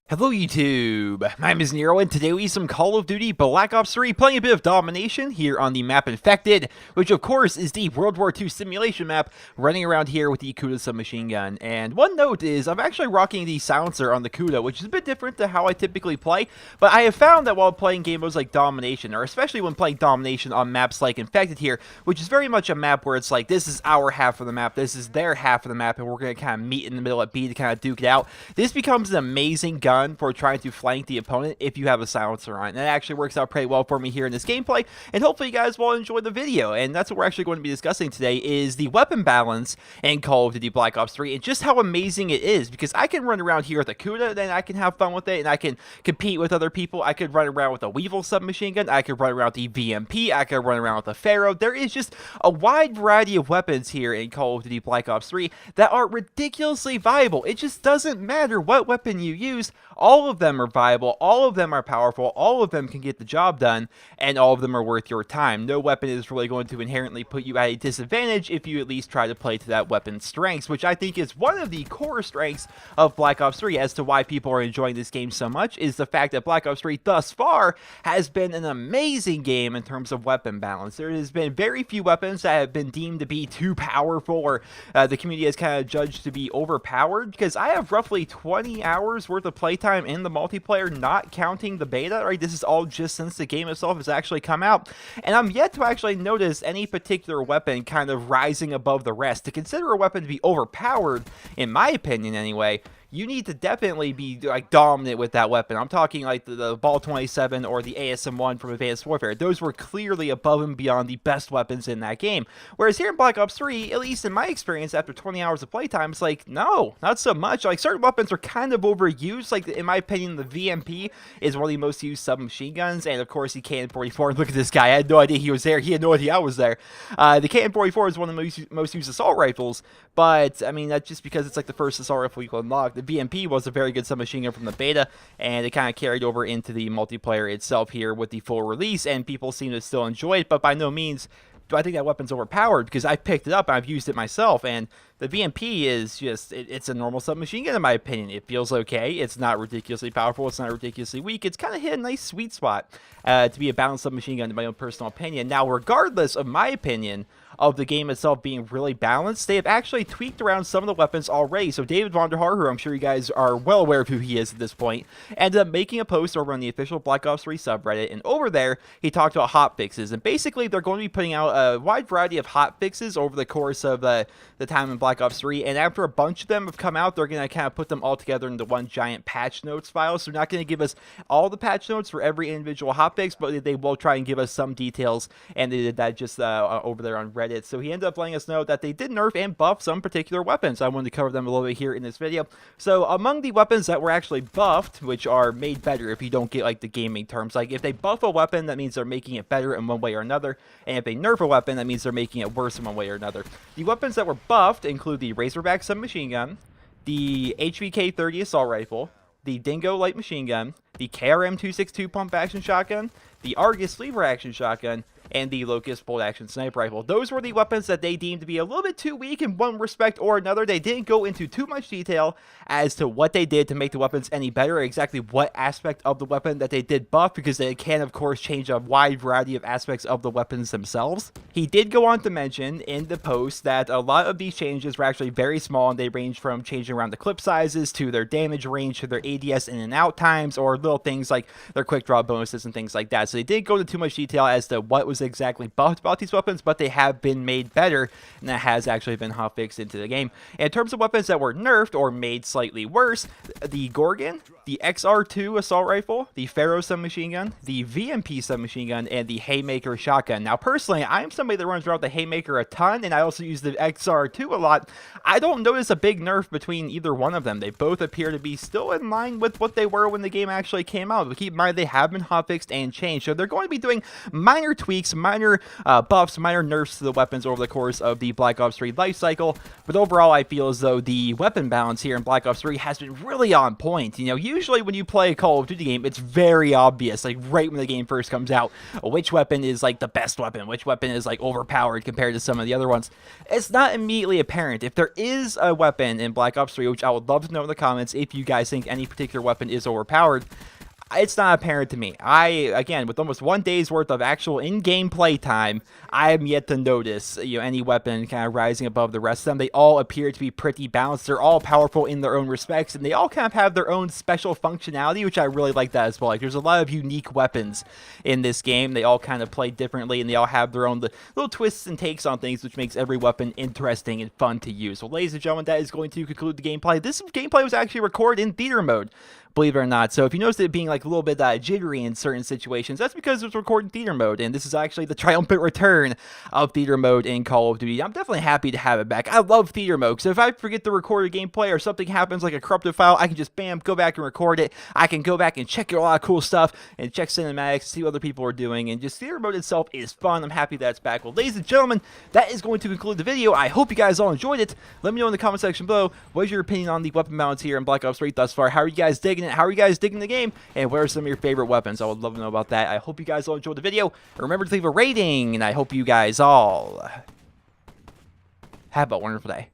Hello YouTube, my name is Nero and today we have some Call of Duty Black Ops 3 playing a bit of domination here on the map Infected, which of course is the World War II simulation map running around here with the Kuda submachine gun. And one note is I'm actually rocking the silencer on the Kuda, which is a bit different to how I typically play, but I have found that while playing game modes like Domination, or especially when playing Domination on maps like Infected here, which is very much a map where it's like this is our half of the map, this is their half of the map, and we're going to kind of meet in the middle at B to kind of duke it out. This becomes an amazing gun for trying to flank the opponent if you have a silencer on. And that actually works out pretty well for me here in this gameplay, and hopefully you guys will enjoy the video. And that's what we're actually going to be discussing today, is the weapon balance in Call of Duty Black Ops 3 and just how amazing it is, because I can run around here with a Kuda and I can have fun with it and I can compete with other people. I could run around with a Weevil submachine gun, I could run around with the VMP, I could run around with a Pharaoh. There is just a wide variety of weapons here in Call of Duty Black Ops 3 that are ridiculously viable. It just doesn't matter what weapon you use, all of them are viable, all of them are powerful, all of them can get the job done, and all of them are worth your time. No weapon is really going to inherently put you at a disadvantage if you at least try to play to that weapon's strengths, which I think is one of the core strengths of Black Ops 3 as to why people are enjoying this game so much, is the fact that Black Ops 3 thus far has been an amazing game in terms of weapon balance. There has been very few weapons that have been deemed to be too powerful, or the community has kind of judged to be overpowered, because I have roughly 20 hours worth of playtime in the multiplayer, not counting the beta, right? This is all just since the game itself has actually come out, and I'm yet to actually notice any particular weapon kind of rising above the rest. To consider a weapon to be overpowered, in my opinion anyway, you need to definitely be like dominant with that weapon. I'm talking like the Ball 27 or the ASM-1 from Advanced Warfare. Those were clearly above and beyond the best weapons in that game. Whereas here in Black Ops 3, at least in my experience after 20 hours of playtime, it's like, no, not so much. Like, certain weapons are kind of overused. Like, in my opinion, the VMP is one of the most used submachine guns, and of course the KN-44. Look at this guy. I had no idea he was there. He had no idea I was there. The KN-44 is one of the most used assault rifles, but I mean, that's just because it's like the first assault rifle you can unlock. The VMP was a very good submachine gun from the beta, and it kind of carried over into the multiplayer itself here with the full release, and people seem to still enjoy it, but by no means do I think that weapon's overpowered, because I picked it up and I've used it myself, and the VMP is just, it's a normal submachine gun in my opinion. It feels okay. It's not ridiculously powerful. It's not ridiculously weak. It's kind of hit a nice sweet spot to be a balanced submachine gun in my own personal opinion. Now, regardless of my opinion of the game itself being really balanced, they have actually tweaked around some of the weapons already. So David Vonderhaar, who I'm sure you guys are well aware of who he is at this point, ended up making a post over on the official Black Ops 3 subreddit, and over there he talked about hotfixes, and basically they're going to be putting out a wide variety of hotfixes over the course of the time in Black Ops 3, and after a bunch of them have come out, they're going to kind of put them all together into one giant patch notes file. So they're not going to give us all the patch notes for every individual hotfix, but they will try and give us some details, and they did that just over there on Reddit. So he ended up letting us know that they did nerf and buff some particular weapons. I wanted to cover them a little bit here in this video. So among the weapons that were actually buffed, which are made better if you don't get like the gaming terms, like if they buff a weapon, that means they're making it better in one way or another, and if they nerf a weapon, that means they're making it worse in one way or another. The weapons that were buffed include the Razorback submachine gun, the HVK-30 assault rifle, the Dingo light machine gun, the KRM-262 pump action shotgun, the Argus lever action shotgun, and the Locust bolt action sniper rifle. Those were the weapons that they deemed to be a little bit too weak in one respect or another. They didn't go into too much detail as to what they did to make the weapons any better, or exactly what aspect of the weapon that they did buff, because they can of course change a wide variety of aspects of the weapons themselves. He did go on to mention in the post that a lot of these changes were actually very small, and they range from changing around the clip sizes to their damage range to their ADS in and out times, or little things like their quick draw bonuses and things like that. So they didn't go into too much detail as to what was exactly buffed about these weapons, but they have been made better, and that has actually been hotfixed into the game. And in terms of weapons that were nerfed or made slightly worse, the Gorgon, the XR2 assault rifle, the Pharaoh submachine gun, the VMP submachine gun, and the Haymaker shotgun. Now, personally, I'm somebody that runs around the Haymaker a ton, and I also use the XR2 a lot. I don't notice a big nerf between either one of them. They both appear to be still in line with what they were when the game actually came out. But keep in mind, they have been hotfixed and changed, so they're going to be doing minor tweaks some minor buffs, minor nerfs to the weapons over the course of the Black Ops 3 life cycle, but overall I feel as though the weapon balance here in Black Ops 3 has been really on point. You know, usually when you play a Call of Duty game, it's very obvious, like right when the game first comes out, which weapon is like the best weapon, which weapon is like overpowered compared to some of the other ones. It's not immediately apparent. If there is a weapon in Black Ops 3, which I would love to know in the comments if you guys think any particular weapon is overpowered, it's not apparent to me. Again, with almost 1 day's worth of actual in-game play time, I am yet to notice, any weapon kind of rising above the rest of them. They all appear to be pretty balanced. They're all powerful in their own respects, and they all kind of have their own special functionality, which I really like that as well. Like, there's a lot of unique weapons in this game. They all kind of play differently, and they all have their own little twists and takes on things, which makes every weapon interesting and fun to use. So, ladies and gentlemen, that is going to conclude the gameplay. This gameplay was actually recorded in theater mode, believe it or not. So if you notice it being like a little bit jittery in certain situations, that's because it was recorded in theater mode, and this is actually the triumphant return of theater mode in Call of Duty. I'm definitely happy to have it back. I love theater mode, so if I forget to record a gameplay or something happens like a corrupted file, I can just bam, go back and record it. I can go back and check a lot of cool stuff and check cinematics, see what other people are doing, and just theater mode itself is fun. I'm happy that's back. Well, ladies and gentlemen, that is going to conclude the video. I hope you guys all enjoyed it. Let me know in the comment section below, what is your opinion on the weapon balance here in Black Ops 3 thus far? How are you guys digging it? How are you guys digging the game, and what are some of your favorite weapons? I would love to know about that. I hope you guys all enjoyed the video. Remember to leave a rating, and I hope you guys all have a wonderful day.